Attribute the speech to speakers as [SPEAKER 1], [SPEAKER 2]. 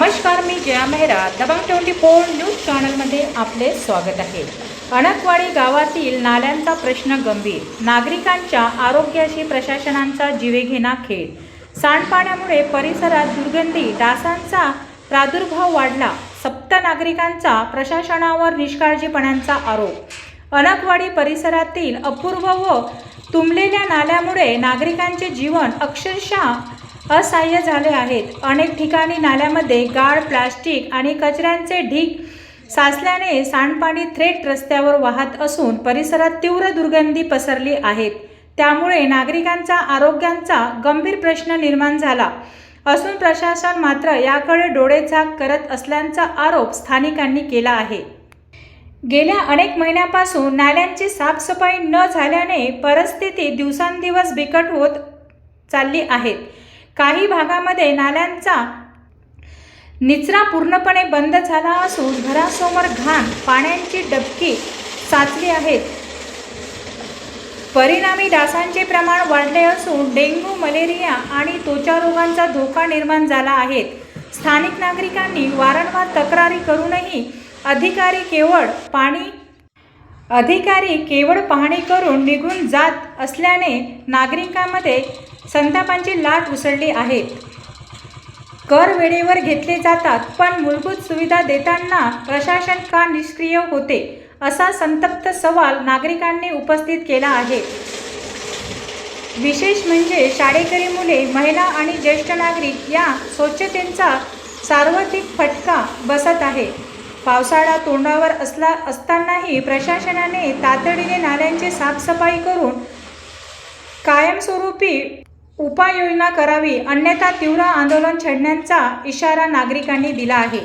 [SPEAKER 1] नमस्कार, मी जया मेहरा. दबंग 24 न्यूज चॅनलमध्ये आपले स्वागत आहे. अणकवाडी गावातील नाल्यांचा प्रश्न गंभीर. नागरिकांच्या आरोग्याशी प्रशासनाचा जीवेघेणा खेळ. सांडपाण्यामुळे परिसरात दुर्गंधी, डासांचा प्रादुर्भाव वाढला. सप्त नागरिकांचा प्रशासनावर निष्काळजीपणाचा आरोप. अणकवाडी परिसरातील अपूर्व व तुंबलेल्या नाल्यामुळे नागरिकांचे जीवन अक्षरशः असह्य झाले आहेत. अनेक ठिकाणी नाल्यामध्ये गाळ, प्लास्टिक आणि कचऱ्यांचे ढीग साचल्याने सांडपाणी थेट रस्त्यावर वाहत असून परिसरात तीव्र दुर्गंधी पसरली आहे. त्यामुळे नागरिकांचा आरोग्याचा गंभीर प्रश्न निर्माण झाला असून प्रशासन मात्र याकडे डोळेझाक करत असल्याचा आरोप स्थानिकांनी केला आहे. गेल्या अनेक महिन्यापासून नाल्यांची साफसफाई न झाल्याने परिस्थिती दिवसेंदिवस बिकट होत चालली आहे. काही भागामध्ये नाल्यांचा निचरा पूर्णपणे बंद झाला असून घरासमोर घाण पाण्याची डबकी साचली आहेत. परिणामी डासांचे प्रमाण वाढले असून डेंग्यू, मलेरिया आणि त्वचा रोगांचा धोका निर्माण झाला आहे. स्थानिक नागरिकांनी वारंवार तक्रारी करूनही अधिकारी केवळ पाहणी करून निघून जात असल्याने नागरिकांमध्ये संतापाची लाट उसळली आहे. कर वेळेवर घेतले जातात, पण मूलभूत सुविधा देताना प्रशासन का निष्क्रिय होते, असा संतप्त सवाल नागरिकांनी उपस्थित केला आहे. विशेष म्हणजे शाळेकरी मुले, महिला आणि ज्येष्ठ नागरिक या स्वच्छतेचा सार्वत्रिक फटका बसत आहे. पावसाळा तोंडावर असतानाही प्रशासनाने तातडीने नाल्यांची साफसफाई करून कायमस्वरूपी उपाययोजना करावी, अन्यथा तीव्र आंदोलन छेडण्याचा इशारा नागरिकांनी दिला आहे.